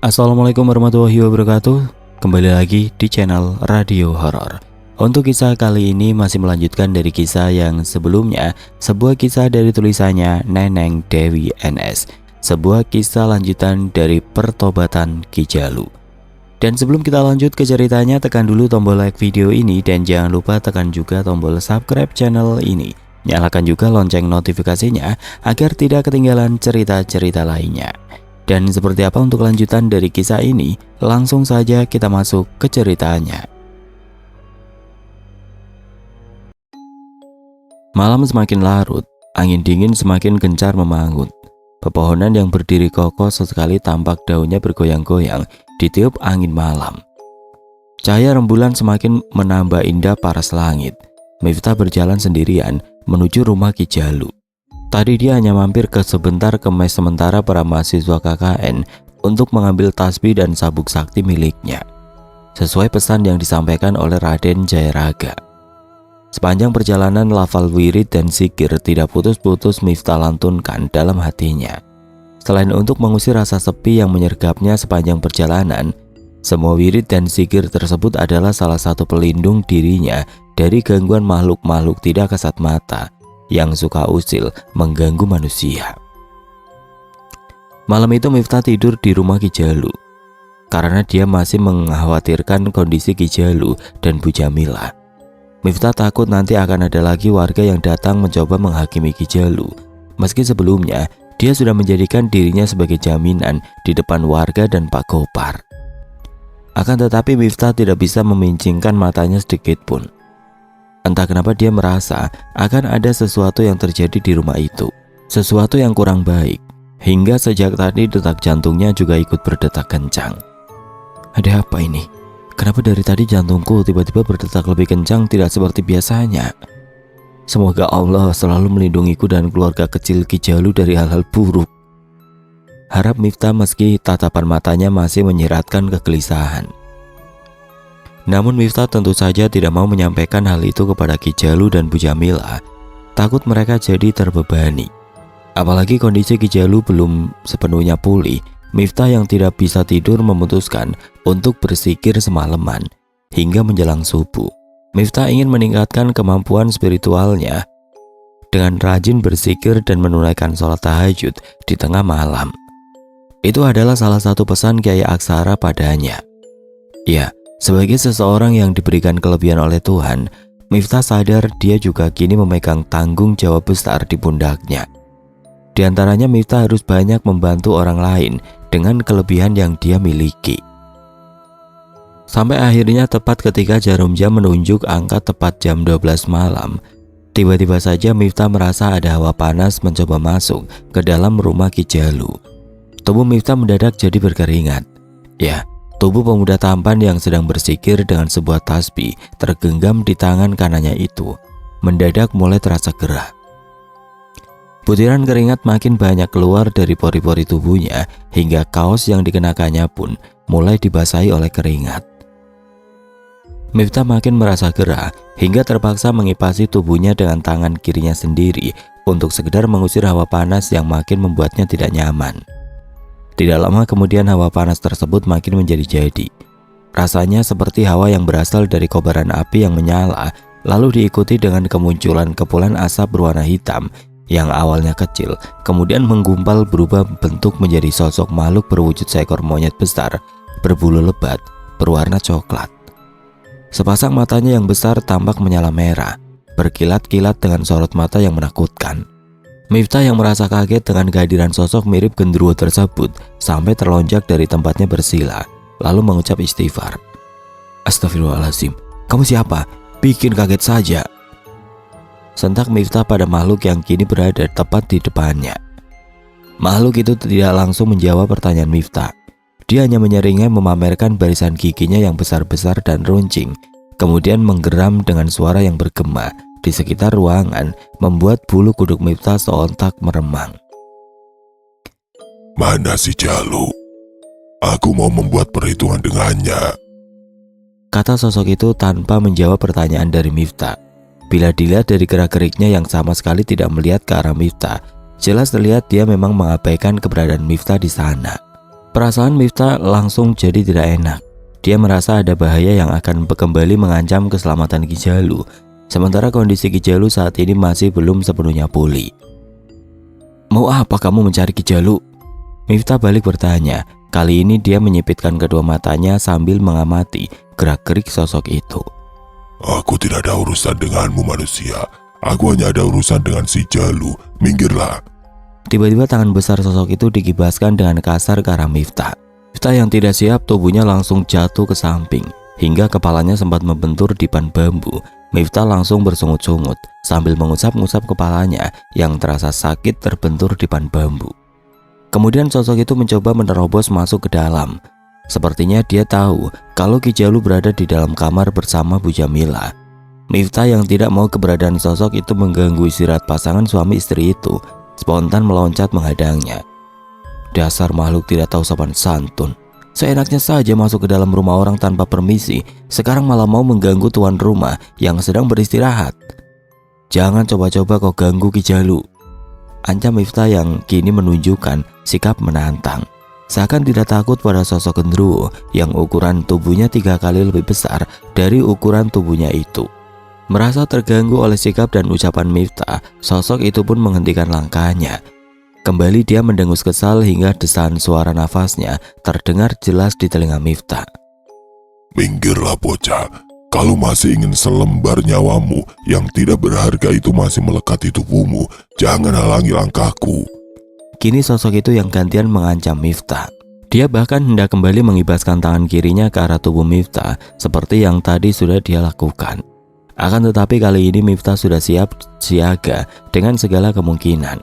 Assalamualaikum warahmatullahi wabarakatuh. Kembali lagi di channel Radio Horor. Untuk kisah kali ini masih melanjutkan dari kisah yang sebelumnya, sebuah kisah dari tulisannya Neneng Dewi NS, sebuah kisah lanjutan dari pertobatan Ki Jalu. Dan sebelum kita lanjut ke ceritanya, tekan dulu tombol like video ini dan jangan lupa tekan juga tombol subscribe channel ini. Nyalakan juga lonceng notifikasinya agar tidak ketinggalan cerita-cerita lainnya. Dan seperti apa untuk lanjutan dari kisah ini? Langsung saja kita masuk ke ceritanya. Malam semakin larut, angin dingin semakin gencar memangut. Pepohonan yang berdiri kokoh sesekali tampak daunnya bergoyang-goyang ditiup angin malam. Cahaya rembulan semakin menambah indah paras langit. Miftah berjalan sendirian menuju rumah Ki Jalu. Tadi dia hanya mampir sebentar ke mes sementara para mahasiswa KKN untuk mengambil tasbih dan sabuk sakti miliknya, sesuai pesan yang disampaikan oleh Raden Jayaraga. Sepanjang perjalanan lafal wirid dan zikir tidak putus-putus Miftah lantunkan dalam hatinya. Selain untuk mengusir rasa sepi yang menyergapnya sepanjang perjalanan, semua wirid dan zikir tersebut adalah salah satu pelindung dirinya dari gangguan makhluk-makhluk tidak kasat mata yang suka usil mengganggu manusia. Malam itu Miftah tidur di rumah Ki Jalu karena dia masih mengkhawatirkan kondisi Ki Jalu dan Bu Jamila. Miftah takut nanti akan ada lagi warga yang datang mencoba menghakimi Ki Jalu, meski sebelumnya dia sudah menjadikan dirinya sebagai jaminan di depan warga dan Pak Gopar. Akan tetapi Miftah tidak bisa memincingkan matanya sedikit pun. Entah kenapa dia merasa akan ada sesuatu yang terjadi di rumah itu, sesuatu yang kurang baik, hingga sejak tadi detak jantungnya juga ikut berdetak kencang. Ada apa ini? Kenapa dari tadi jantungku tiba-tiba berdetak lebih kencang tidak seperti biasanya? Semoga Allah selalu melindungiku dan keluarga kecil Ki Jalu dari hal-hal buruk. Harap Miftah meski tatapan matanya masih menyiratkan kegelisahan. Namun Miftah tentu saja tidak mau menyampaikan hal itu kepada Ki Jalu dan Bu Jamila, takut mereka jadi terbebani. Apalagi kondisi Ki Jalu belum sepenuhnya pulih, Miftah yang tidak bisa tidur memutuskan untuk berzikir semalaman hingga menjelang subuh. Miftah ingin meningkatkan kemampuan spiritualnya dengan rajin berzikir dan menunaikan sholat tahajud di tengah malam. Itu adalah salah satu pesan Kiai Aksara padanya. Ya, sebagai seseorang yang diberikan kelebihan oleh Tuhan, Miftah sadar dia juga kini memegang tanggung jawab besar di pundaknya. Di antaranya Miftah harus banyak membantu orang lain dengan kelebihan yang dia miliki. Sampai akhirnya tepat ketika jarum jam menunjuk angka tepat jam 12 malam, tiba-tiba saja Miftah merasa ada hawa panas mencoba masuk ke dalam rumah Ki Jalu. Tubuh Miftah mendadak jadi berkeringat. Ya, tubuh pemuda tampan yang sedang berzikir dengan sebuah tasbih tergenggam di tangan kanannya itu mendadak mulai terasa gerah. Butiran keringat makin banyak keluar dari pori-pori tubuhnya hingga kaos yang dikenakannya pun mulai dibasahi oleh keringat. Miftah makin merasa gerah hingga terpaksa mengipasi tubuhnya dengan tangan kirinya sendiri untuk sekedar mengusir hawa panas yang makin membuatnya tidak nyaman. Tidak lama kemudian hawa panas tersebut makin menjadi-jadi. Rasanya seperti hawa yang berasal dari kobaran api yang menyala, lalu diikuti dengan kemunculan kepulan asap berwarna hitam yang awalnya kecil, kemudian menggumpal berubah bentuk menjadi sosok makhluk berwujud seekor monyet besar, berbulu lebat, berwarna coklat. Sepasang matanya yang besar tampak menyala merah, berkilat-kilat dengan sorot mata yang menakutkan. Miftah yang merasa kaget dengan kehadiran sosok mirip genderuwo tersebut sampai terlonjak dari tempatnya bersila, lalu mengucap istighfar. Astagfirullahaladzim, kamu siapa? Bikin kaget saja. Sentak Miftah pada makhluk yang kini berada tepat di depannya. Makhluk itu tidak langsung menjawab pertanyaan Miftah. Dia hanya menyeringai memamerkan barisan giginya yang besar-besar dan runcing, kemudian menggeram dengan suara yang bergema di sekitar ruangan, membuat bulu kuduk Miftah sontak meremang. Mana si Jalu? Aku mau membuat perhitungan dengannya, kata sosok itu tanpa menjawab pertanyaan dari Miftah. Bila dilihat dari gerak-geriknya yang sama sekali tidak melihat ke arah Miftah, jelas terlihat dia memang mengabaikan keberadaan Miftah di sana. Perasaan Miftah langsung jadi tidak enak. Dia merasa ada bahaya yang akan kembali mengancam keselamatan Ki Jalu. Sementara kondisi Ki Jalu saat ini masih belum sepenuhnya pulih. "Mau apa kamu mencari Ki Jalu?" Miftah balik bertanya. Kali ini dia menyipitkan kedua matanya sambil mengamati gerak-gerik sosok itu. Aku tidak ada urusan denganmu manusia. Aku hanya ada urusan dengan si Jalu. Minggirlah. Tiba-tiba tangan besar sosok itu dikibaskan dengan kasar ke arah Miftah. Miftah yang tidak siap, tubuhnya langsung jatuh ke samping hingga kepalanya sempat membentur dipan bambu. Miftah langsung bersungut-sungut sambil mengusap-ngusap kepalanya yang terasa sakit terbentur dipan bambu. Kemudian sosok itu mencoba menerobos masuk ke dalam. Sepertinya dia tahu kalau Ki Jalu berada di dalam kamar bersama Bu Jamila. Miftah yang tidak mau keberadaan sosok itu mengganggu istirahat pasangan suami istri itu, spontan meloncat menghadangnya. Dasar makhluk tidak tahu sopan santun. Seenaknya saja masuk ke dalam rumah orang tanpa permisi, sekarang malah mau mengganggu tuan rumah yang sedang beristirahat. "Jangan coba-coba kau ganggu Ki Jalu," ancam Miftah yang kini menunjukkan sikap menantang. Seakan tidak takut pada sosok genderuwo yang ukuran tubuhnya 3 kali lebih besar dari ukuran tubuhnya itu. Merasa terganggu oleh sikap dan ucapan Miftah, sosok itu pun menghentikan langkahnya. Kembali dia mendengus kesal hingga desahan suara nafasnya terdengar jelas di telinga Miftah. Minggirlah bocah. Kalau masih ingin selembar nyawamu yang tidak berharga itu masih melekat di tubuhmu, jangan halangi langkahku. Kini sosok itu yang gantian mengancam Miftah. Dia bahkan hendak kembali mengibaskan tangan kirinya ke arah tubuh Miftah seperti yang tadi sudah dia lakukan. Akan tetapi kali ini Miftah sudah siap siaga dengan segala kemungkinan.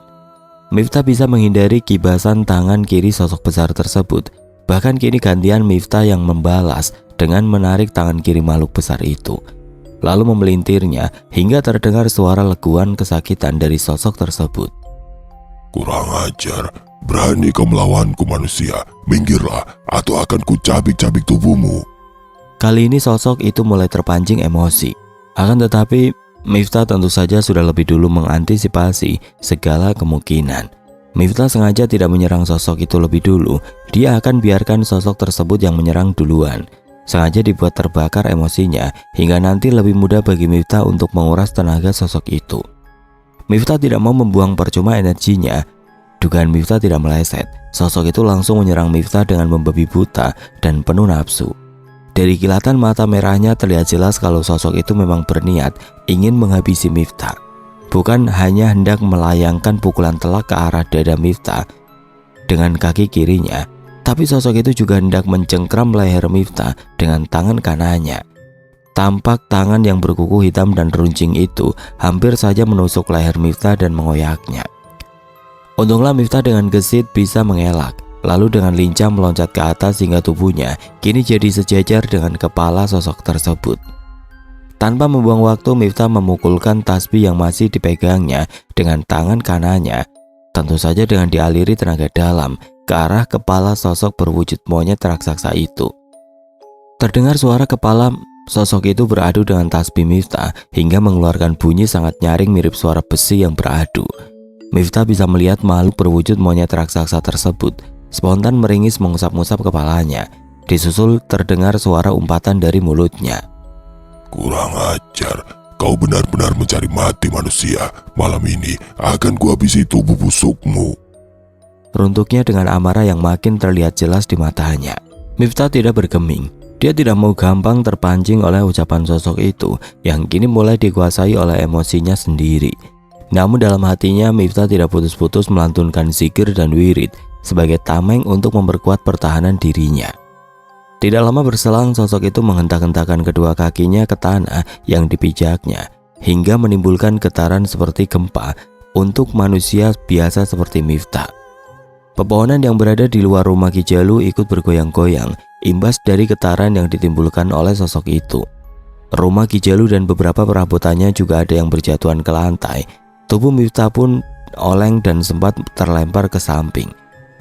Miftah bisa menghindari kibasan tangan kiri sosok besar tersebut. Bahkan kini gantian Miftah yang membalas dengan menarik tangan kiri makhluk besar itu, lalu memelintirnya hingga terdengar suara leguan kesakitan dari sosok tersebut. Kurang ajar, berani kau melawanku manusia. Minggirlah atau akan kucabik-cabik tubuhmu. Kali ini sosok itu mulai terpancing emosi. Akan tetapi Miftah tentu saja sudah lebih dulu mengantisipasi segala kemungkinan. Miftah sengaja tidak menyerang sosok itu lebih dulu. Dia akan biarkan sosok tersebut yang menyerang duluan. Sengaja dibuat terbakar emosinya hingga nanti lebih mudah bagi Miftah untuk menguras tenaga sosok itu. Miftah tidak mau membuang percuma energinya. Dugaan Miftah tidak meleset. Sosok itu langsung menyerang Miftah dengan membabi buta dan penuh nafsu. Dari kilatan mata merahnya terlihat jelas kalau sosok itu memang berniat ingin menghabisi Miftah. Bukan hanya hendak melayangkan pukulan telak ke arah dada Miftah dengan kaki kirinya, tapi sosok itu juga hendak mencengkram leher Miftah dengan tangan kanannya. Tampak tangan yang berkuku hitam dan runcing itu hampir saja menusuk leher Miftah dan mengoyaknya. Untunglah Miftah dengan gesit bisa mengelak, lalu dengan lincah meloncat ke atas hingga tubuhnya kini jadi sejajar dengan kepala sosok tersebut. Tanpa membuang waktu, Miftah memukulkan tasbih yang masih dipegangnya dengan tangan kanannya, tentu saja dengan dialiri tenaga dalam ke arah kepala sosok berwujud monyet raksasa itu. Terdengar suara kepala sosok itu beradu dengan tasbih Miftah hingga mengeluarkan bunyi sangat nyaring mirip suara besi yang beradu. Miftah bisa melihat makhluk berwujud monyet raksasa tersebut spontan meringis mengusap-ngusap kepalanya. Disusul terdengar suara umpatan dari mulutnya. Kurang ajar, kau benar-benar mencari mati manusia. Malam ini akan kuhabisi tubuh busukmu. Runtuknya dengan amarah yang makin terlihat jelas di matanya. Miftah tidak bergeming. Dia tidak mau gampang terpancing oleh ucapan sosok itu yang kini mulai dikuasai oleh emosinya sendiri. Namun dalam hatinya Miftah tidak putus-putus melantunkan zikir dan wirid sebagai tameng untuk memperkuat pertahanan dirinya. Tidak lama berselang sosok itu menghentak-hentakan kedua kakinya ke tanah yang dipijaknya hingga menimbulkan getaran seperti gempa untuk manusia biasa seperti Miftah. Pepohonan yang berada di luar rumah Ki Jalu ikut bergoyang-goyang imbas dari getaran yang ditimbulkan oleh sosok itu. Rumah Ki Jalu dan beberapa perabotannya juga ada yang berjatuhan ke lantai. Tubuh Miftah pun oleng dan sempat terlempar ke samping.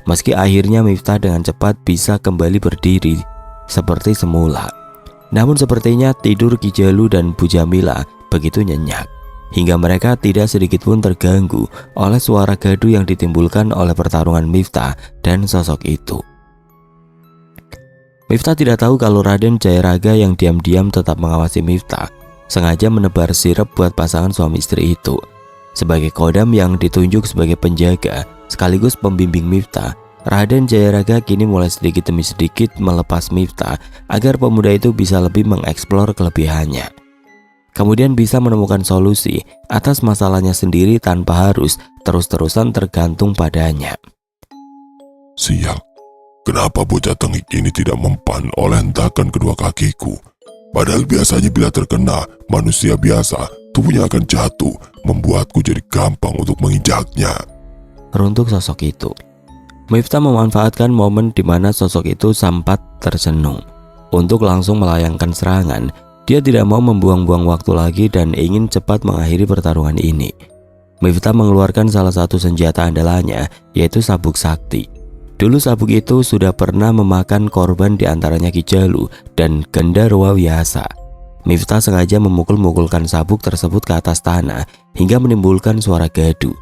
Meski akhirnya Miftah dengan cepat bisa kembali berdiri seperti semula. Namun sepertinya tidur Ki Jalu dan Bu Jamila begitu nyenyak, hingga mereka tidak sedikit pun terganggu oleh suara gaduh yang ditimbulkan oleh pertarungan Miftah dan sosok itu. Miftah tidak tahu kalau Raden Jayaraga yang diam-diam tetap mengawasi Miftah sengaja menebar sirep buat pasangan suami istri itu. Sebagai kodam yang ditunjuk sebagai penjaga sekaligus pembimbing Miftah, Raden Jayaraga kini mulai sedikit demi sedikit melepas Miftah agar pemuda itu bisa lebih mengeksplor kelebihannya. Kemudian bisa menemukan solusi atas masalahnya sendiri tanpa harus terus-terusan tergantung padanya. Sial, kenapa bocah tengik ini tidak mempan oleh hentakan kedua kakiku? Padahal biasanya bila terkena manusia biasa, tubuhnya akan jatuh, membuatku jadi gampang untuk menginjaknya. Runtuk sosok itu. Miftah memanfaatkan momen di mana sosok itu sempat tercenung untuk langsung melayangkan serangan. Dia tidak mau membuang-buang waktu lagi dan ingin cepat mengakhiri pertarungan ini. Miftah mengeluarkan salah satu senjata andalannya, yaitu sabuk sakti. Dulu sabuk itu sudah pernah memakan korban di antaranya Ki Jalu dan Gandarwa Wiyasa. Miftah sengaja memukul-mukulkan sabuk tersebut ke atas tanah hingga menimbulkan suara gaduh.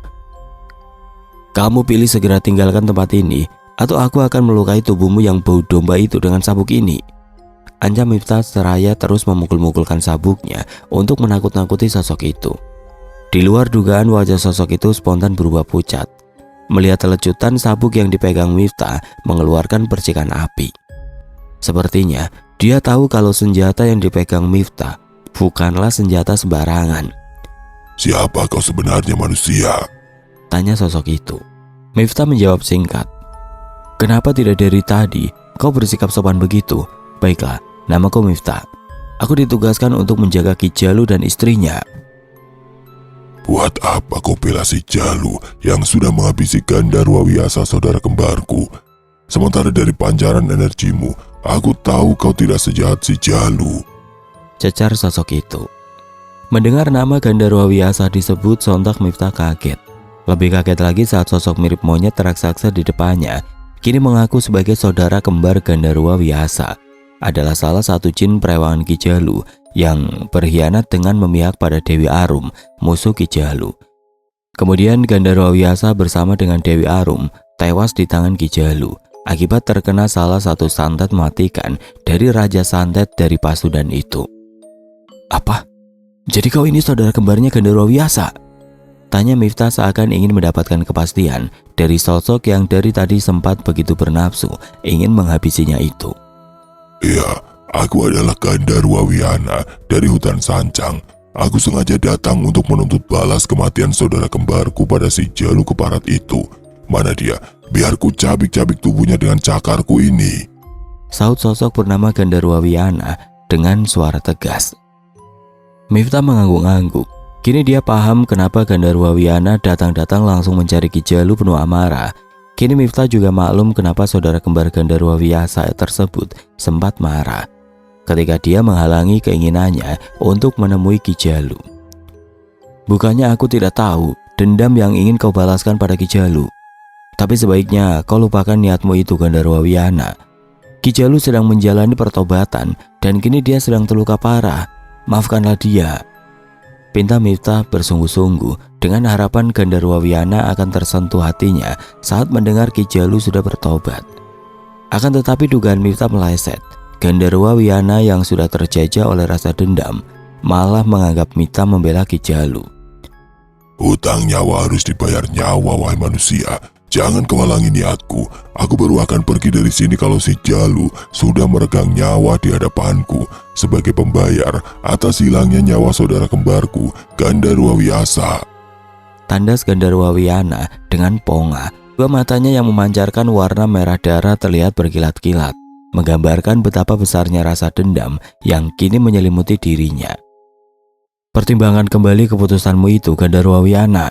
Kamu pilih segera tinggalkan tempat ini, atau aku akan melukai tubuhmu yang bau domba itu dengan sabuk ini. Ancam Miftah seraya terus memukul-mukulkan sabuknya untuk menakut-nakuti sosok itu. Di luar dugaan, wajah sosok itu spontan berubah pucat. Melihat lecutan sabuk yang dipegang Miftah mengeluarkan percikan api. Sepertinya dia tahu kalau senjata yang dipegang Miftah bukanlah senjata sembarangan. Siapa kau sebenarnya, manusia? Tanya sosok itu. Miftah menjawab singkat. Kenapa tidak dari tadi kau bersikap sopan begitu? Baiklah, namaku Miftah. Aku ditugaskan untuk menjaga Ki Jalu dan istrinya. Buat apa kau bela si Jalu yang sudah menghabisi Gandarwa Wiyasa saudara kembarku? Sementara dari pancaran energimu, aku tahu kau tidak sejahat si Jalu. Cecar sosok itu. Mendengar nama Gandarwa Wiyasa disebut, sontak Miftah kaget. Lebih kaget lagi saat sosok mirip monyet raksasa di depannya kini mengaku sebagai saudara kembar Gandarwa Wiyasa. Adalah salah satu jin perewangan Ki Jalu yang berkhianat dengan memihak pada Dewi Arum, musuh Ki Jalu. Kemudian Gandarwa Wiyasa bersama dengan Dewi Arum tewas di tangan Ki Jalu akibat terkena salah satu santet mematikan dari Raja Santet dari Pasudan itu. Apa? Jadi kau ini saudara kembarnya Gandarwa Wiyasa? Tanya Miftah seakan ingin mendapatkan kepastian dari sosok yang dari tadi sempat begitu bernafsu ingin menghabisinya itu. Iya, aku adalah Gandarwa Wiyana dari hutan Sancang. Aku sengaja datang untuk menuntut balas kematian saudara kembarku pada si Jalu keparat itu. Mana dia? Biar ku cabik-cabik tubuhnya dengan cakarku ini. Saut sosok bernama Gandarwa Wiyana dengan suara tegas. Miftah mengangguk-angguk. Kini dia paham kenapa Gandarwa Wiyana datang-datang langsung mencari Ki Jalu penuh amarah. Kini Miftah juga maklum kenapa saudara kembar Gandarwa Wiyasa tersebut sempat marah ketika dia menghalangi keinginannya untuk menemui Ki Jalu. Bukannya aku tidak tahu dendam yang ingin kau balaskan pada Ki Jalu, tapi sebaiknya kau lupakan niatmu itu, Gandarwa Wiyana. Ki Jalu sedang menjalani pertobatan dan kini dia sedang terluka parah. Maafkanlah dia. Pinta Miftah bersungguh-sungguh dengan harapan Gandarwa Wiyana akan tersentuh hatinya saat mendengar Ki Jalu sudah bertobat. Akan tetapi dugaan Miftah meleset. Gandarwa Wiyana yang sudah terjajah oleh rasa dendam malah menganggap Miftah membela Ki Jalu. Hutang nyawa harus dibayar nyawa, wahai manusia. Jangan kau halangi niatku. Aku baru akan pergi dari sini kalau si Jalu sudah meregang nyawa di hadapanku sebagai pembayar atas hilangnya nyawa saudara kembarku, Gandarwa Wiyasa. Tandas Gandarwa Wiyana dengan ponga, dua matanya yang memancarkan warna merah darah terlihat berkilat-kilat, menggambarkan betapa besarnya rasa dendam yang kini menyelimuti dirinya. Pertimbangkan kembali keputusanmu itu, Gandarwa Wiyana.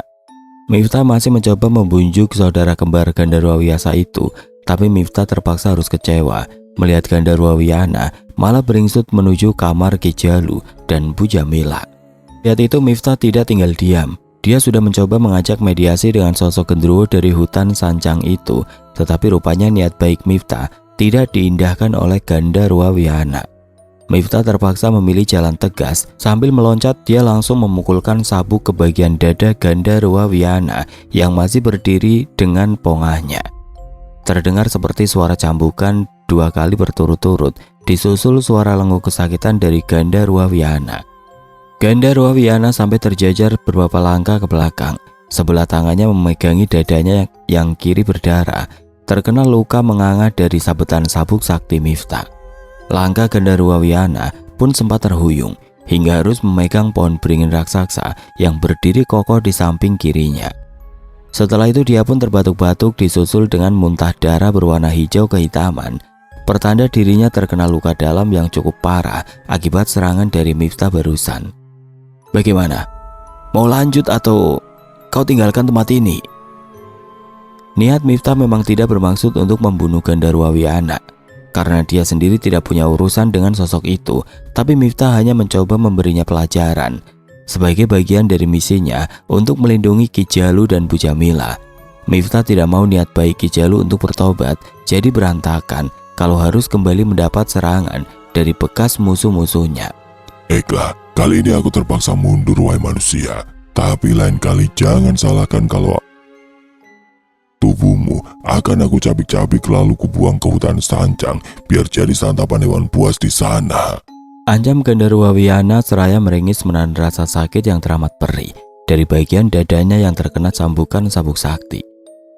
Miftah masih mencoba membujuk saudara kembar Gandarwa Wiyasa itu, tapi Miftah terpaksa harus kecewa melihat Gandarwa Wiyana malah beringsut menuju kamar Ki Jalu dan Bu Jamila. Lihat itu Miftah tidak tinggal diam. Dia sudah mencoba mengajak mediasi dengan sosok genderuwo dari hutan Sancang itu, tetapi rupanya niat baik Miftah tidak diindahkan oleh Gandarwa Wiyana. Miftah terpaksa memilih jalan tegas. Sambil meloncat, dia langsung memukulkan sabuk ke bagian dada Gandarwa Wiyana yang masih berdiri dengan pongahnya. Terdengar seperti suara cambukan 2 kali berturut-turut, disusul suara lenguh kesakitan dari Gandharwa Wihana. Gandharwa Wihana sampai terjajar beberapa langkah ke belakang. Sebelah tangannya memegangi dadanya yang kiri berdarah, terkena luka menganga dari sabetan sabuk sakti Miftah. Langkah Gandharwa Wihana pun sempat terhuyung hingga harus memegang pohon beringin raksasa yang berdiri kokoh di samping kirinya. Setelah itu dia pun terbatuk-batuk disusul dengan muntah darah berwarna hijau kehitaman, pertanda dirinya terkena luka dalam yang cukup parah akibat serangan dari Miftah barusan. Bagaimana? Mau lanjut atau kau tinggalkan tempat ini? Niat Miftah memang tidak bermaksud untuk membunuh Gandharwa Wihana, karena dia sendiri tidak punya urusan dengan sosok itu, tapi Miftah hanya mencoba memberinya pelajaran sebagai bagian dari misinya untuk melindungi Ki Jalu dan Bu Jamila. Miftah tidak mau niat baik Ki Jalu untuk bertobat jadi berantakan kalau harus kembali mendapat serangan dari bekas musuh-musuhnya. Baiklah, kali ini aku terpaksa mundur wahai manusia. Tapi lain kali jangan salahkan kalau tubuhmu akan aku cabik-cabik lalu kubuang ke hutan sancang biar jadi santapan hewan buas di sana. Ancam Gandharwa Wihana seraya meringis menahan rasa sakit yang teramat perih dari bagian dadanya yang terkena cambukan sabuk sakti.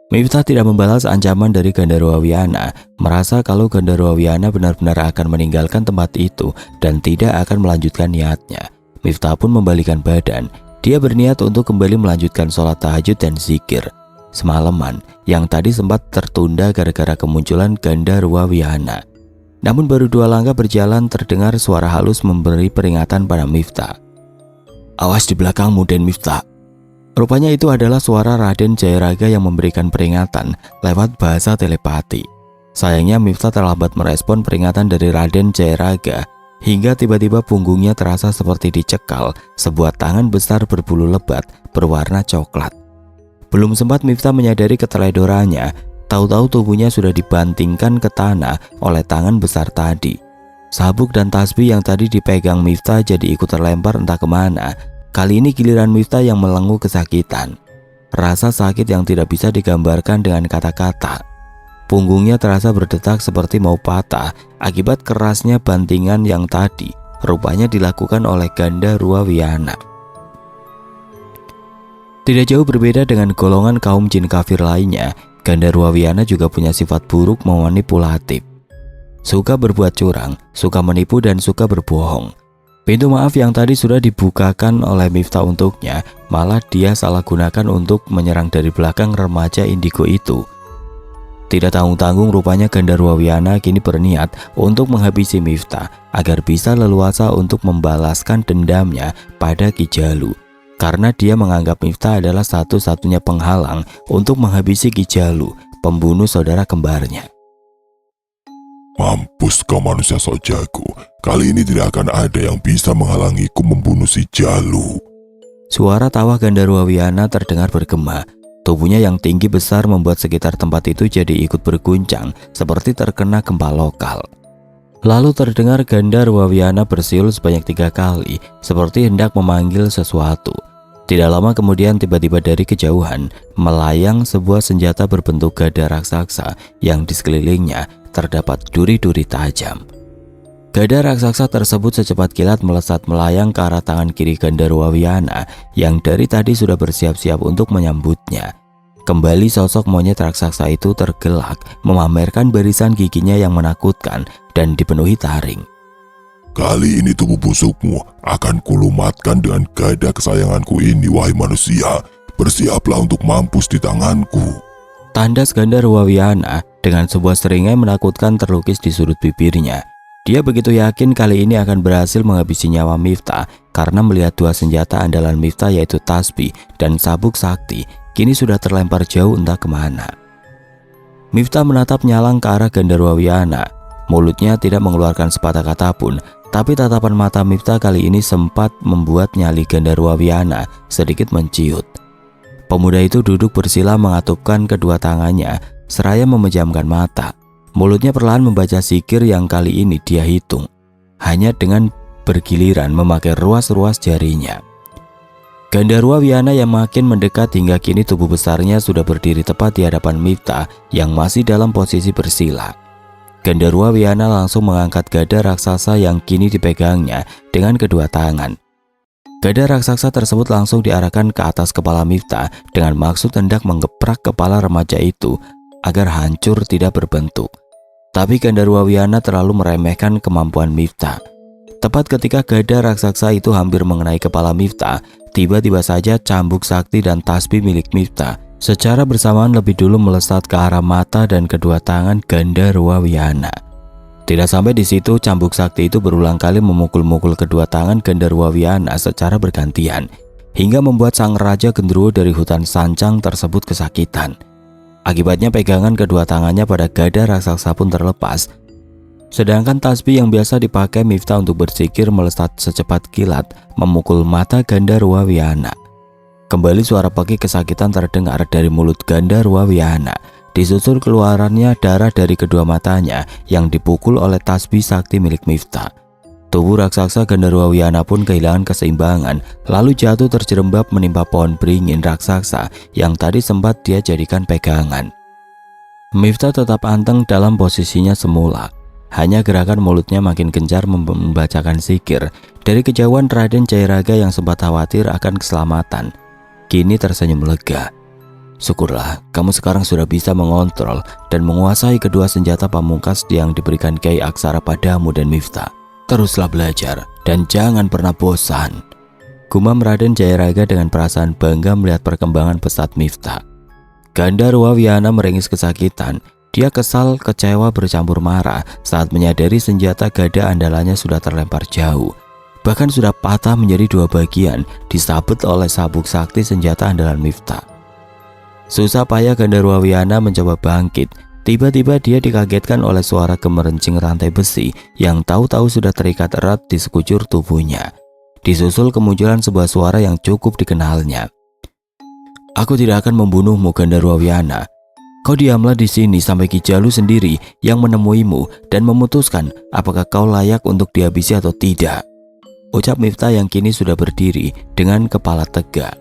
Miftah tidak membalas ancaman dari Gandharwa Wihana, merasa kalau Gandharwa Wihana benar-benar akan meninggalkan tempat itu dan tidak akan melanjutkan niatnya. Miftah pun membalikan badan. Dia berniat untuk kembali melanjutkan sholat tahajud dan zikir semalaman yang tadi sempat tertunda gara-gara kemunculan Gandharwa Wihana. Namun baru 2 langkah berjalan terdengar suara halus memberi peringatan pada Miftah. Awas di belakangmu, Den Miftah. Rupanya itu adalah suara Raden Jayaraga yang memberikan peringatan lewat bahasa telepati. Sayangnya Miftah terlambat merespon peringatan dari Raden Jayaraga hingga tiba-tiba punggungnya terasa seperti dicekal sebuah tangan besar berbulu lebat berwarna coklat. Belum sempat Miftah menyadari keteledorannya, tahu-tahu tubuhnya sudah dibantingkan ke tanah oleh tangan besar tadi. Sabuk dan tasbih yang tadi dipegang Miftah jadi ikut terlempar entah kemana. Kali ini giliran Miftah yang melenguh kesakitan. Rasa sakit yang tidak bisa digambarkan dengan kata-kata. Punggungnya terasa berdetak seperti mau patah akibat kerasnya bantingan yang tadi rupanya dilakukan oleh Gandharwa Wihana. Tidak jauh berbeda dengan golongan kaum jin kafir lainnya, Gandharwa Wihana juga punya sifat buruk memanipulatif. Suka berbuat curang, suka menipu dan suka berbohong. Pintu maaf yang tadi sudah dibukakan oleh Miftah untuknya, malah dia salah gunakan untuk menyerang dari belakang remaja indigo itu. Tidak tanggung-tanggung rupanya Gandharwa Wihana kini berniat untuk menghabisi Miftah agar bisa leluasa untuk membalaskan dendamnya pada Ki Jalu. Karena dia menganggap Miftah adalah satu-satunya penghalang untuk menghabisi Ki Jalu, pembunuh saudara kembarnya. Mampus kau manusia sok jago. Kali ini tidak akan ada yang bisa menghalangiku membunuh si Jalu. Suara tawa Gandharwa Wihana terdengar bergema. Tubuhnya yang tinggi besar membuat sekitar tempat itu jadi ikut berguncang seperti terkena gempa lokal. Lalu terdengar Gandharwa Wihana bersiul sebanyak 3 kali seperti hendak memanggil sesuatu. Tidak lama kemudian tiba-tiba dari kejauhan melayang sebuah senjata berbentuk gada raksasa yang di sekelilingnya terdapat duri-duri tajam. Gada raksasa tersebut secepat kilat melesat melayang ke arah tangan kiri Gandharwa Wihana yang dari tadi sudah bersiap-siap untuk menyambutnya. Kembali sosok monyet raksasa itu tergelak memamerkan barisan giginya yang menakutkan dan dipenuhi taring. Kali ini tubuh busukmu akan kulumatkan dengan gada kesayanganku ini, wahai manusia. Bersiaplah untuk mampus di tanganku. Tandas Gandharwa Wihana dengan sebuah seringai menakutkan terlukis di sudut bibirnya. Dia begitu yakin kali ini akan berhasil menghabisi nyawa Miftah karena melihat 2 senjata andalan Miftah yaitu tasbih dan sabuk sakti kini sudah terlempar jauh entah kemana. Miftah menatap nyalang ke arah Gandharwa Wihana. Mulutnya tidak mengeluarkan sepatah kata pun, tapi tatapan mata Miftah kali ini sempat membuat nyali Gandharwa Wihana sedikit menciut. Pemuda itu duduk bersila mengatupkan kedua tangannya seraya memejamkan mata. Mulutnya perlahan membaca zikir yang kali ini dia hitung, hanya dengan bergiliran memakai ruas-ruas jarinya. Gandharwa Wihana yang makin mendekat hingga kini tubuh besarnya sudah berdiri tepat di hadapan Miftah yang masih dalam posisi bersila. Gandarwa Wihana langsung mengangkat gada raksasa yang kini dipegangnya dengan kedua tangan. Gada raksasa tersebut langsung diarahkan ke atas kepala Miftah dengan maksud hendak mengeprak kepala remaja itu agar hancur tidak berbentuk. Tapi Gandarwa Wihana terlalu meremehkan kemampuan Miftah. Tepat ketika gada raksasa itu hampir mengenai kepala Miftah, tiba-tiba saja cambuk sakti dan tasbih milik Miftah secara bersamaan lebih dulu melesat ke arah mata dan kedua tangan Gandarwa Wihana. Tidak sampai di situ, cambuk sakti itu berulang kali memukul-mukul kedua tangan Gandarwa Wihana secara bergantian, hingga membuat sang raja genderuwo dari hutan sancang tersebut kesakitan. Akibatnya pegangan kedua tangannya pada gada raksasa pun terlepas. Sedangkan tasbih yang biasa dipakai Miftah untuk berzikir melesat secepat kilat memukul mata Gandarwa Wihana. Kembali suara pekik kesakitan terdengar dari mulut Gandarwa Wihana, disusul keluarannya darah dari kedua matanya yang dipukul oleh tasbih sakti milik Miftah. Tubuh raksasa Gandarwa Wihana pun kehilangan keseimbangan, lalu jatuh terjerembab menimpa pohon beringin raksasa yang tadi sempat dia jadikan pegangan. Miftah tetap anteng dalam posisinya semula. Hanya gerakan mulutnya makin gencar membacakan zikir. Dari kejauhan Raden Jayaraga yang sempat khawatir akan keselamatan kini tersenyum lega. Syukurlah, kamu sekarang sudah bisa mengontrol dan menguasai kedua senjata pamungkas yang diberikan Kyai Aksara padamu dan Miftah. Teruslah belajar dan jangan pernah bosan. Gumam Raden Jayaraga dengan perasaan bangga melihat perkembangan pesat Miftah. Gandarwa Wihana meringis kesakitan. Dia kesal, kecewa bercampur marah saat menyadari senjata gada andalannya sudah terlempar jauh. Bahkan sudah patah menjadi dua bagian, disabet oleh sabuk sakti senjata andalan Miftah. Susah payah Gandarwa Wihana mencoba bangkit. Tiba-tiba dia dikagetkan oleh suara gemerencing rantai besi yang tahu-tahu sudah terikat erat di sekujur tubuhnya. Disusul kemunculan sebuah suara yang cukup dikenalnya. Aku tidak akan membunuhmu, Gandarwa Wihana. Kau diamlah di sini sampai Ki Jalu sendiri yang menemuimu dan memutuskan apakah kau layak untuk dihabisi atau tidak, ucap Miftah yang kini sudah berdiri dengan kepala tegak.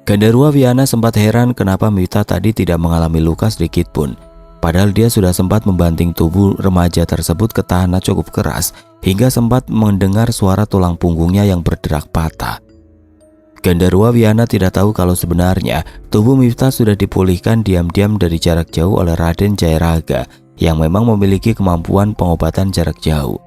Gandarwa Wihana sempat heran kenapa Miftah tadi tidak mengalami luka sedikit pun. Padahal dia sudah sempat membanting tubuh remaja tersebut ke tanah cukup keras hingga sempat mendengar suara tulang punggungnya yang berderak patah. Gandarwa Wihana tidak tahu kalau sebenarnya tubuh Miftah sudah dipulihkan diam-diam dari jarak jauh oleh Raden Jayaraga yang memang memiliki kemampuan pengobatan jarak jauh.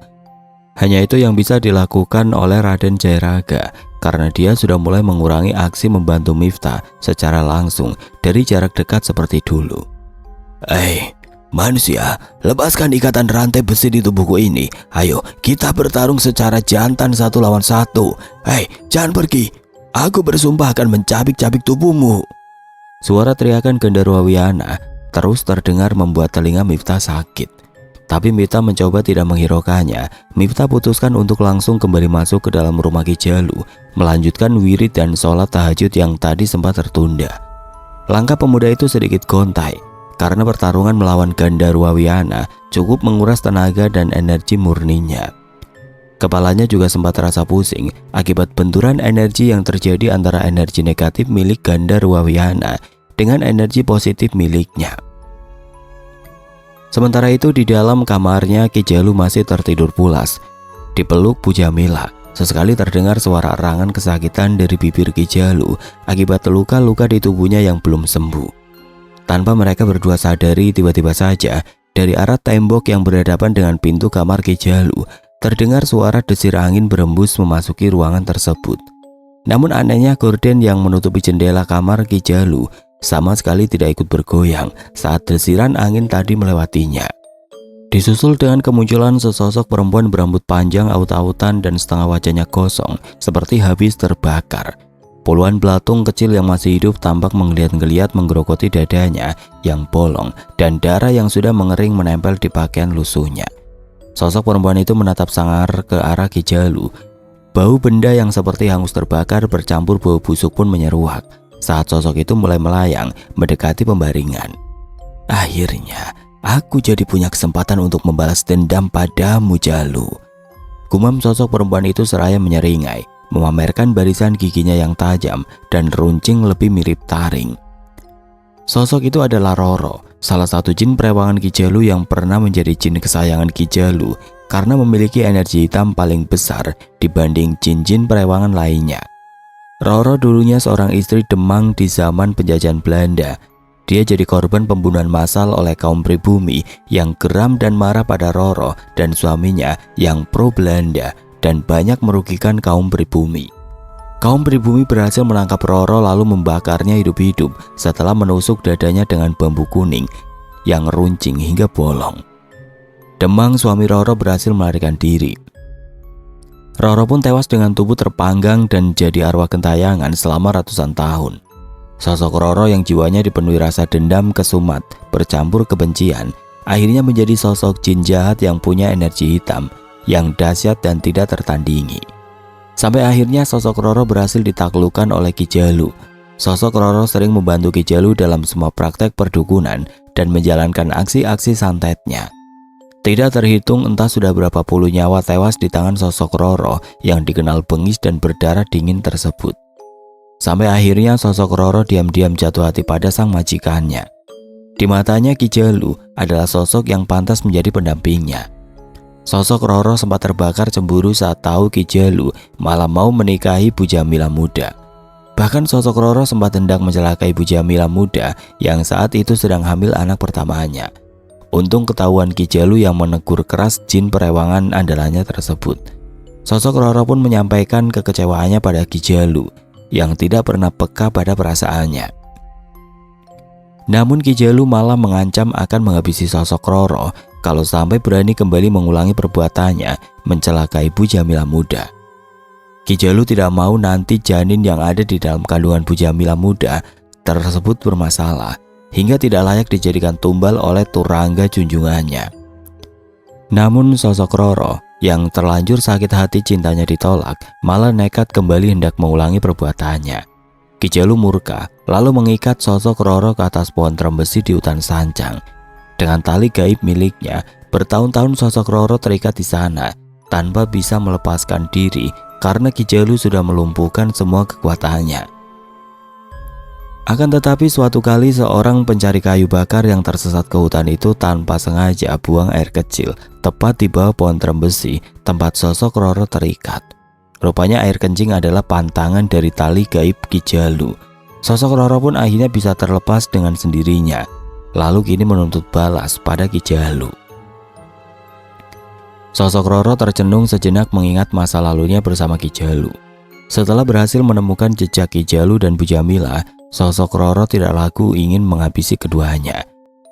Hanya itu yang bisa dilakukan oleh Raden Jayaraga karena dia sudah mulai mengurangi aksi membantu Miftah secara langsung dari jarak dekat seperti dulu. Manusia, lepaskan ikatan rantai besi di tubuhku ini. Ayo, kita bertarung secara jantan 1 lawan 1. Jangan pergi. Aku bersumpah akan mencabik-cabik tubuhmu. Suara teriakan Gandarwa Wihana terus terdengar membuat telinga Miftah sakit. Tapi Miftah mencoba tidak menghiraukannya. Miftah putuskan untuk langsung kembali masuk ke dalam rumah Ki Jalu, melanjutkan wirid dan sholat tahajud yang tadi sempat tertunda. Langkah pemuda itu sedikit gontai, karena pertarungan melawan Gandarwa Wihana cukup menguras tenaga dan energi murninya. Kepalanya juga sempat terasa pusing akibat benturan energi yang terjadi antara energi negatif milik Gandarwa Wihana dengan energi positif miliknya. Sementara itu di dalam kamarnya Ki Jalu masih tertidur pulas. Dipeluk Bu Jamila, sesekali terdengar suara erangan kesakitan dari bibir Ki Jalu akibat luka-luka di tubuhnya yang belum sembuh. Tanpa mereka berdua sadari, tiba-tiba saja dari arah tembok yang berhadapan dengan pintu kamar Ki Jalu terdengar suara desir angin berembus memasuki ruangan tersebut. Namun anehnya gorden yang menutupi jendela kamar Ki Jalu sama sekali tidak ikut bergoyang saat desiran angin tadi melewatinya. Disusul dengan kemunculan sesosok perempuan berambut panjang aut-autan dan setengah wajahnya kosong seperti habis terbakar. Puluhan belatung kecil yang masih hidup tampak menggeliat-geliat menggerogoti dadanya yang bolong dan darah yang sudah mengering menempel di pakaian lusuhnya. Sosok perempuan itu menatap sangar ke arah Ki Jalu. Bau benda yang seperti hangus terbakar bercampur bau busuk pun menyeruak saat sosok itu mulai melayang mendekati pembaringan. Akhirnya, aku jadi punya kesempatan untuk membalas dendam padamu, Jalu. Gumam sosok perempuan itu seraya menyeringai, memamerkan barisan giginya yang tajam dan runcing lebih mirip taring. Sosok itu adalah Roro, salah satu jin perewangan Ki Jalu yang pernah menjadi jin kesayangan Ki Jalu karena memiliki energi hitam paling besar dibanding jin-jin perewangan lainnya. Roro dulunya seorang istri Demang di zaman penjajahan Belanda. Dia jadi korban pembunuhan massal oleh kaum pribumi yang geram dan marah pada Roro dan suaminya yang pro Belanda dan banyak merugikan kaum pribumi. Kaum pribumi berhasil menangkap Roro lalu membakarnya hidup-hidup setelah menusuk dadanya dengan bambu kuning yang runcing hingga bolong. Demang, suami Roro, berhasil melarikan diri. Roro pun tewas dengan tubuh terpanggang dan jadi arwah gentayangan selama ratusan tahun. Sosok Roro yang jiwanya dipenuhi rasa dendam kesumat bercampur kebencian akhirnya menjadi sosok jin jahat yang punya energi hitam yang dahsyat dan tidak tertandingi. Sampai akhirnya sosok Roro berhasil ditaklukkan oleh Ki Jalu. Sosok Roro sering membantu Ki Jalu dalam semua praktek perdukunan dan menjalankan aksi-aksi santetnya. Tidak terhitung entah sudah berapa puluh nyawa tewas di tangan sosok Roro yang dikenal bengis dan berdarah dingin tersebut. Sampai akhirnya sosok Roro diam-diam jatuh hati pada sang majikannya. Di matanya Ki Jalu adalah sosok yang pantas menjadi pendampingnya. Sosok Roro sempat terbakar cemburu saat tahu Ki Jalu malah mau menikahi Bu Jamila muda. Bahkan sosok Roro sempat hendak mencelakai Bu Jamila muda yang saat itu sedang hamil anak pertamanya. Untung ketahuan Ki Jalu yang menegur keras jin perewangan andalannya tersebut. Sosok Roro pun menyampaikan kekecewaannya pada Ki Jalu yang tidak pernah peka pada perasaannya. Namun Ki Jalu malah mengancam akan menghabisi sosok Roro kalau sampai berani kembali mengulangi perbuatannya mencelakai Bu Jamila muda. Ki Jalu tidak mau nanti janin yang ada di dalam kandungan Bu Jamila muda tersebut bermasalah hingga tidak layak dijadikan tumbal oleh turangga junjungannya. Namun sosok Roro yang terlanjur sakit hati cintanya ditolak malah nekat kembali hendak mengulangi perbuatannya. Ki Jalu murka lalu mengikat sosok Roro ke atas pohon trembesi di hutan Sancang. Dengan tali gaib miliknya, bertahun-tahun sosok Roro terikat di sana tanpa bisa melepaskan diri karena Ki Jalu sudah melumpuhkan semua kekuatannya. Akan tetapi suatu kali seorang pencari kayu bakar yang tersesat ke hutan itu tanpa sengaja buang air kecil tepat di bawah pohon trembesi tempat sosok Roro terikat. Rupanya air kencing adalah pantangan dari tali gaib Ki Jalu. Sosok Roro pun akhirnya bisa terlepas dengan sendirinya. Lalu kini menuntut balas pada Ki Jalu. Sosok Roro tercenung sejenak mengingat masa lalunya bersama Ki Jalu. Setelah berhasil menemukan jejak Ki Jalu dan Bu Jamila, sosok Roro tidak ragu ingin menghabisi keduanya.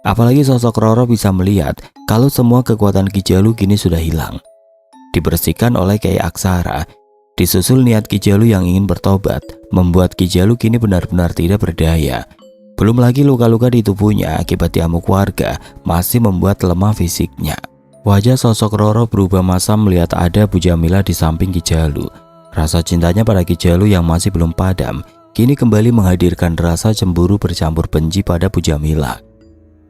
Apalagi sosok Roro bisa melihat kalau semua kekuatan Ki Jalu kini sudah hilang. Dibersihkan oleh Kyai Aksara, disusul niat Ki Jalu yang ingin bertobat, membuat Ki Jalu kini benar-benar tidak berdaya. Belum lagi luka-luka di tubuhnya akibat diamuk warga masih membuat lemah fisiknya. Wajah sosok Roro berubah masam melihat ada Bu Jamila di samping Ki Jalu. Rasa cintanya pada Ki Jalu yang masih belum padam kini kembali menghadirkan rasa cemburu bercampur benci pada Bu Jamila.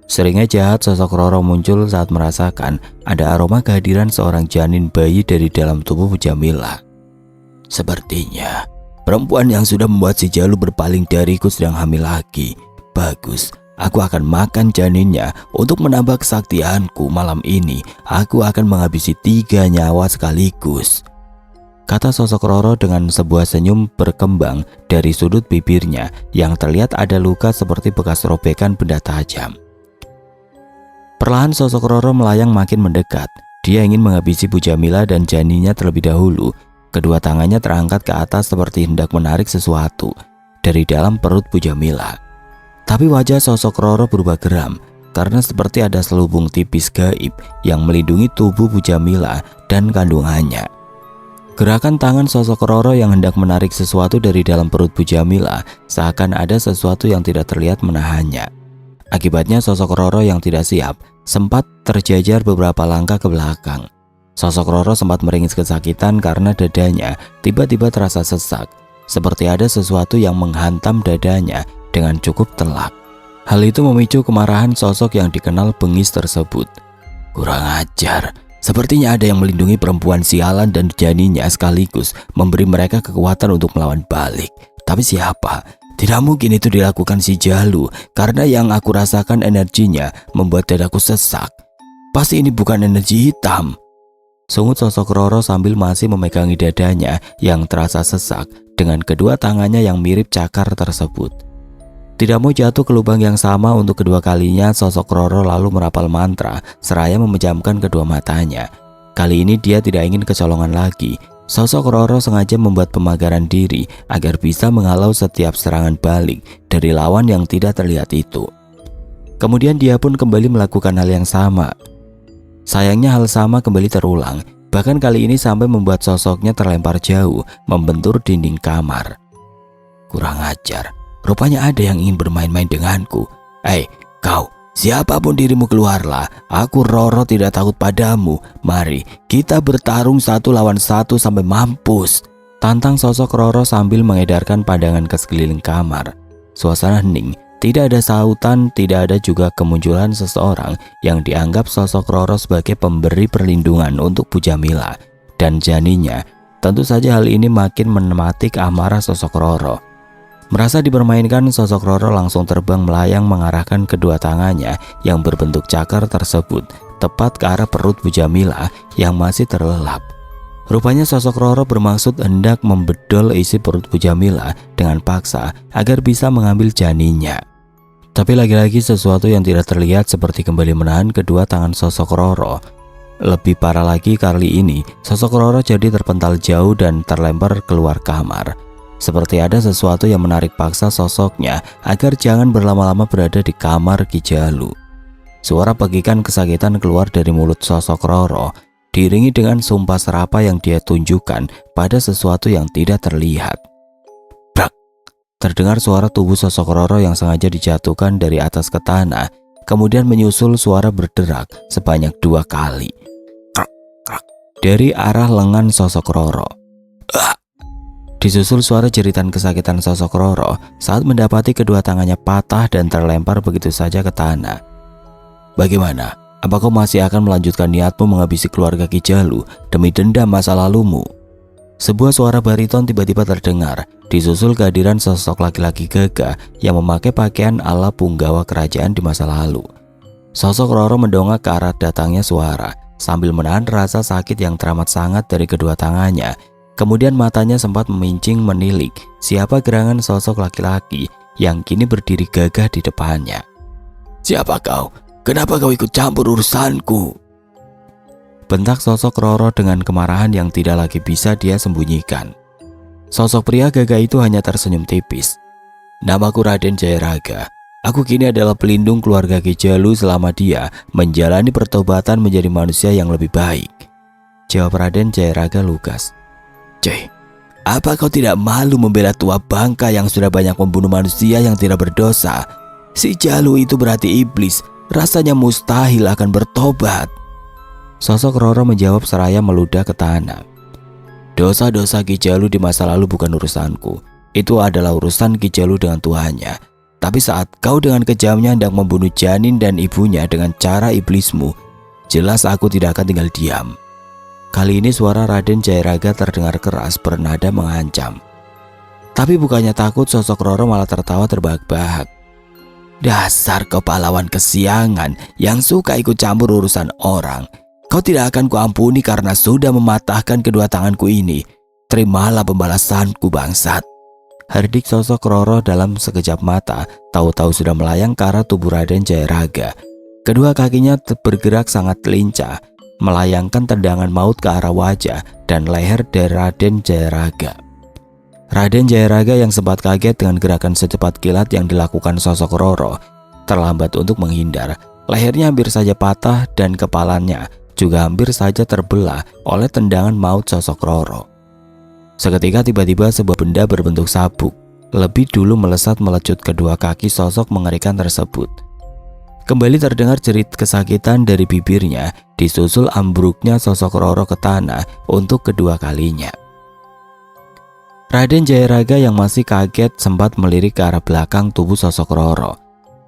Seringnya jahat sosok Roro muncul saat merasakan ada aroma kehadiran seorang janin bayi dari dalam tubuh Bu Jamila. Sepertinya perempuan yang sudah membuat si Jalu berpaling dariku sedang hamil lagi. Bagus, aku akan makan janinnya untuk menambah kesaktianku. Malam ini aku akan menghabisi 3 nyawa sekaligus, kata sosok Roro dengan sebuah senyum berkembang dari sudut bibirnya yang terlihat ada luka seperti bekas robekan benda tajam. Perlahan sosok Roro melayang makin mendekat. Dia ingin menghabisi Bu Jamila dan janinnya terlebih dahulu. Kedua tangannya terangkat ke atas seperti hendak menarik sesuatu dari dalam perut Bu Jamila. Tapi wajah sosok Roro berubah geram karena seperti ada selubung tipis gaib yang melindungi tubuh Bu Jamila dan kandungannya. Gerakan tangan sosok Roro yang hendak menarik sesuatu dari dalam perut Bu Jamila seakan ada sesuatu yang tidak terlihat menahannya. Akibatnya sosok Roro yang tidak siap sempat terjajar beberapa langkah ke belakang. Sosok Roro sempat meringis kesakitan karena dadanya tiba-tiba terasa sesak, seperti ada sesuatu yang menghantam dadanya dengan cukup telak. Hal itu memicu kemarahan sosok yang dikenal bengis tersebut. Kurang ajar, sepertinya ada yang melindungi perempuan sialan dan janinnya sekaligus memberi mereka kekuatan untuk melawan balik. Tapi siapa? Tidak mungkin itu dilakukan si Jalu, karena yang aku rasakan energinya membuat dadaku sesak. Pasti ini bukan energi hitam. Sungut sosok Roro sambil masih memegangi dadanya yang terasa sesak dengan kedua tangannya yang mirip cakar tersebut. Tidak mau jatuh ke lubang yang sama untuk kedua kalinya, sosok Roro lalu merapal mantra seraya memejamkan kedua matanya. Kali ini dia tidak ingin kecolongan lagi. Sosok Roro sengaja membuat pemagaran diri agar bisa menghalau setiap serangan balik dari lawan yang tidak terlihat itu. Kemudian dia pun kembali melakukan hal yang sama. Sayangnya hal sama kembali terulang, bahkan kali ini sampai membuat sosoknya terlempar jauh, membentur dinding kamar. Kurang ajar, rupanya ada yang ingin bermain-main denganku. Kau, siapapun dirimu keluarlah, aku Roro tidak takut padamu. Mari, kita bertarung 1 lawan 1 sampai mampus. Tantang sosok Roro sambil mengedarkan pandangan ke sekeliling kamar. Suasana hening. Tidak ada sautan, tidak ada juga kemunculan seseorang yang dianggap sosok Roro sebagai pemberi perlindungan untuk Bu Jamila dan janinnya. Tentu saja hal ini makin menematik amarah sosok Roro. Merasa dipermainkan, sosok Roro langsung terbang melayang mengarahkan kedua tangannya yang berbentuk cakar tersebut tepat ke arah perut Bu Jamila yang masih terlelap. Rupanya sosok Roro bermaksud hendak membedol isi perut Bu Jamila dengan paksa agar bisa mengambil janinnya. Tapi lagi-lagi sesuatu yang tidak terlihat seperti kembali menahan kedua tangan sosok Roro. Lebih parah lagi, kali ini sosok Roro jadi terpental jauh dan terlempar keluar kamar. Seperti ada sesuatu yang menarik paksa sosoknya agar jangan berlama-lama berada di kamar Ki Jalu. Suara pegikan kesakitan keluar dari mulut sosok Roro, diiringi dengan sumpah serapah yang dia tunjukkan pada sesuatu yang tidak terlihat. Brak! Terdengar suara tubuh sosok Roro yang sengaja dijatuhkan dari atas ke tanah, kemudian menyusul suara berderak sebanyak 2 kali. Krak, krak, dari arah lengan sosok Roro. Disusul suara jeritan kesakitan sosok Roro saat mendapati kedua tangannya patah dan terlempar begitu saja ke tanah. Bagaimana? Apa kau masih akan melanjutkan niatmu menghabisi keluarga Ki Jalu demi dendam masa lalumu? Sebuah suara bariton tiba-tiba terdengar, disusul kehadiran sosok laki-laki gagah yang memakai pakaian ala punggawa kerajaan di masa lalu. Sosok Roro mendongak ke arah datangnya suara, sambil menahan rasa sakit yang teramat sangat dari kedua tangannya. Kemudian matanya sempat memincing menilik siapa gerangan sosok laki-laki yang kini berdiri gagah di depannya. Siapa kau? Kenapa kau ikut campur urusanku? Bentak sosok Roro dengan kemarahan yang tidak lagi bisa dia sembunyikan. Sosok pria gagah itu hanya tersenyum tipis. Namaku Raden Jayaraga. Aku kini adalah pelindung keluarga Ki Jalu selama dia menjalani pertobatan menjadi manusia yang lebih baik. Jawab Raden Jayaraga lugas. Jay, apa kau tidak malu membela tua bangka yang sudah banyak membunuh manusia yang tidak berdosa? Si Jalu itu berarti iblis. Rasanya mustahil akan bertobat. Sosok Roro menjawab seraya meludah ke tanah. Dosa-dosa Ki Jalu di masa lalu bukan urusanku. Itu adalah urusan Ki Jalu dengan Tuhannya. Tapi saat kau dengan kejamnya hendak membunuh janin dan ibunya dengan cara iblismu, jelas aku tidak akan tinggal diam. Kali ini suara Raden Jayaraga terdengar keras bernada mengancam. Tapi bukannya takut, sosok Roro malah tertawa terbahak-bahak. Dasar kau pahlawan kesiangan yang suka ikut campur urusan orang. Kau tidak akan kuampuni karena sudah mematahkan kedua tanganku ini. Terimalah pembalasanku, bangsat. Herdik sosok Roro dalam sekejap mata, tahu-tahu sudah melayang ke arah tubuh Raden Jayaraga. Kedua kakinya bergerak sangat lincah, melayangkan tendangan maut ke arah wajah dan leher dari Raden Jayaraga. Raden Jayaraga yang sempat kaget dengan gerakan secepat kilat yang dilakukan sosok Roro, terlambat untuk menghindar. Lehernya hampir saja patah dan kepalanya juga hampir saja terbelah oleh tendangan maut sosok Roro. Seketika tiba-tiba sebuah benda berbentuk sabuk lebih dulu melesat melecut kedua kaki sosok mengerikan tersebut. Kembali terdengar jerit kesakitan dari bibirnya, disusul ambruknya sosok Roro ke tanah untuk kedua kalinya. Raden Jayaraga yang masih kaget sempat melirik ke arah belakang tubuh sosok Roro,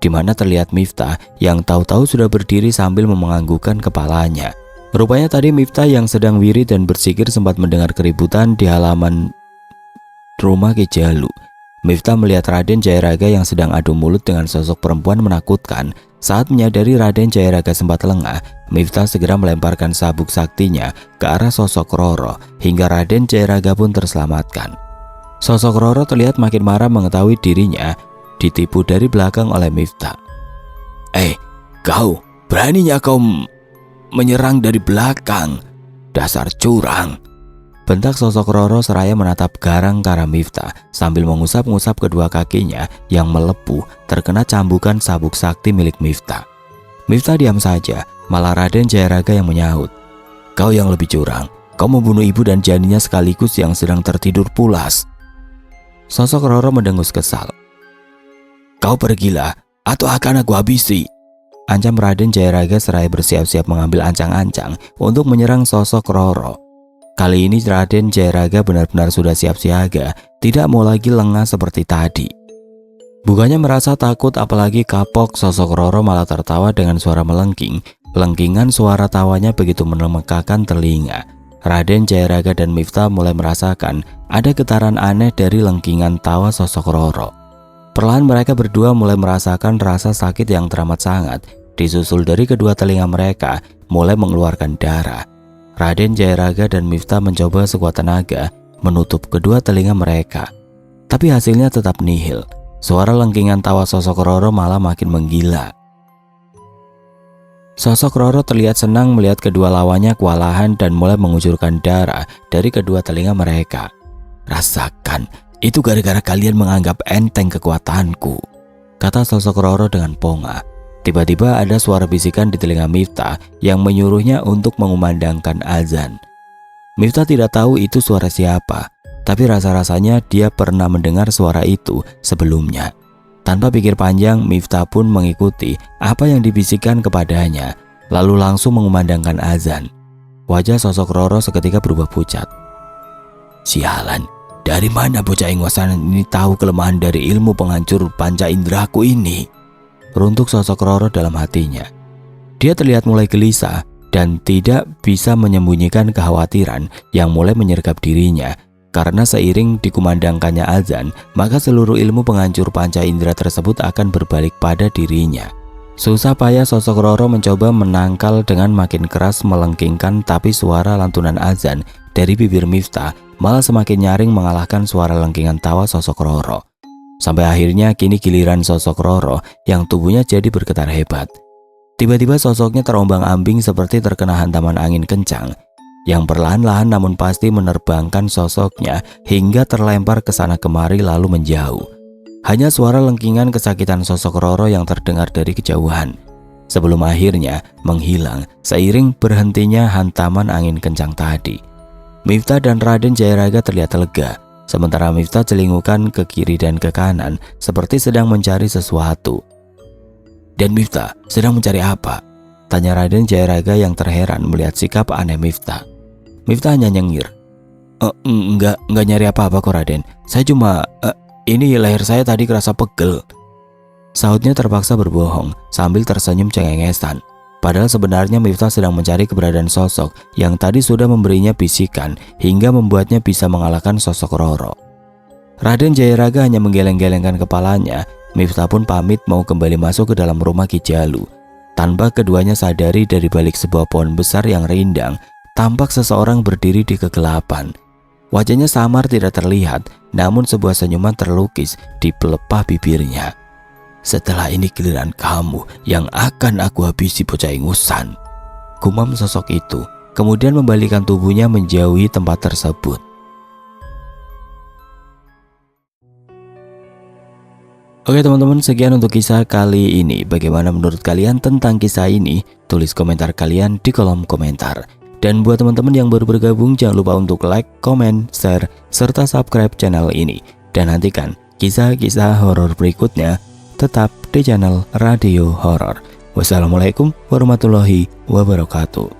di mana terlihat Miftah yang tahu-tahu sudah berdiri sambil menganggukkan kepalanya. Rupanya tadi Miftah yang sedang wirid dan bersikir sempat mendengar keributan di halaman rumah Ki Jalu. Miftah melihat Raden Jayaraga yang sedang adu mulut dengan sosok perempuan menakutkan. Saat menyadari Raden Jayaraga sempat lengah, Miftah segera melemparkan sabuk saktinya ke arah sosok Roro hingga Raden Jayaraga pun terselamatkan. Sosok Roro terlihat makin marah mengetahui dirinya ditipu dari belakang oleh Miftah. Kau beraninya kau menyerang dari belakang, dasar curang!" Bentak sosok Roro seraya menatap garang ke arah Miftah sambil mengusap-ngusap kedua kakinya yang melepuh terkena cambukan sabuk sakti milik Miftah. Miftah diam saja, malah Raden Jayaraga yang menyahut. "Kau yang lebih curang, kau membunuh ibu dan janinnya sekaligus yang sedang tertidur pulas." Sosok Roro mendengus kesal. "Kau pergilah atau akan aku habisi," ancam Raden Jayaraga seraya bersiap-siap mengambil ancang-ancang untuk menyerang sosok Roro. Kali ini Raden Jayaraga benar-benar sudah siap siaga, tidak mau lagi lengah seperti tadi. Bukannya merasa takut apalagi kapok, sosok Roro malah tertawa dengan suara melengking. Lengkingan suara tawanya begitu memekakan telinga. Raden Jayaraga dan Miftah mulai merasakan ada getaran aneh dari lengkingan tawa sosok Roro. Perlahan mereka berdua mulai merasakan rasa sakit yang teramat sangat, disusul dari kedua telinga mereka mulai mengeluarkan darah. Raden Jayaraga dan Miftah mencoba sekuat tenaga menutup kedua telinga mereka, tapi hasilnya tetap nihil. Suara lengkingan tawa sosok Roro malah makin menggila. Sosok Roro terlihat senang melihat kedua lawannya kewalahan dan mulai mengucurkan darah dari kedua telinga mereka. "Rasakan, itu gara-gara kalian menganggap enteng kekuatanku," kata sosok Roro dengan ponga. Tiba-tiba ada suara bisikan di telinga Miftah yang menyuruhnya untuk mengumandangkan azan. Miftah tidak tahu itu suara siapa, tapi rasa-rasanya dia pernah mendengar suara itu sebelumnya. Tanpa pikir panjang, Miftah pun mengikuti apa yang dibisikkan kepadanya, lalu langsung mengumandangkan azan. Wajah sosok Roro seketika berubah pucat. "Sialan, dari mana bocah ingwasan ini tahu kelemahan dari ilmu penghancur panca indraku ini?" Runtuk sosok Roro dalam hatinya. Dia terlihat mulai gelisah dan tidak bisa menyembunyikan kekhawatiran yang mulai menyergap dirinya. Karena seiring dikumandangkannya azan, maka seluruh ilmu penghancur panca indera tersebut akan berbalik pada dirinya. Susah payah sosok Roro mencoba menangkal dengan makin keras melengkingkan, tapi suara lantunan azan dari bibir Miftah malah semakin nyaring mengalahkan suara lengkingan tawa sosok Roro. Sampai akhirnya kini giliran sosok Roro yang tubuhnya jadi bergetar hebat. Tiba-tiba sosoknya terombang-ambing seperti terkena hantaman angin kencang yang perlahan-lahan namun pasti menerbangkan sosoknya hingga terlempar ke sana kemari lalu menjauh. Hanya suara lengkingan kesakitan sosok Roro yang terdengar dari kejauhan sebelum akhirnya menghilang seiring berhentinya hantaman angin kencang tadi. Miftah dan Raden Jayaraga terlihat lega. Sementara Miftah celingukan ke kiri dan ke kanan seperti sedang mencari sesuatu. "Dan Miftah sedang mencari apa?" tanya Raden Jayaraga yang terheran melihat sikap aneh Miftah. Miftah hanya nyengir. Enggak nyari apa-apa kok Raden. Saya cuma, ini leher saya tadi kerasa pegel." Sahutnya terpaksa berbohong sambil tersenyum cengengesan. Padahal sebenarnya Miftah sedang mencari keberadaan sosok yang tadi sudah memberinya bisikan hingga membuatnya bisa mengalahkan sosok Roro. Raden Jayaraga hanya menggeleng-gelengkan kepalanya. Miftah pun pamit mau kembali masuk ke dalam rumah Ki Jalu. Tanpa keduanya sadari, dari balik sebuah pohon besar yang rindang tampak seseorang berdiri di kegelapan. Wajahnya samar tidak terlihat, namun sebuah senyuman terlukis di pelepah bibirnya. "Setelah ini giliran kamu yang akan aku habisi bocah ingusan," gumam sosok itu, kemudian membalikkan tubuhnya menjauhi tempat tersebut. Oke teman-teman, sekian untuk kisah kali ini. Bagaimana menurut kalian tentang kisah ini? Tulis komentar kalian di kolom komentar. Dan buat teman-teman yang baru bergabung, jangan lupa untuk like, komen, share, serta subscribe channel ini. Dan nantikan kisah-kisah horor berikutnya tetap di channel Radio Horor. Wassalamualaikum warahmatullahi wabarakatuh.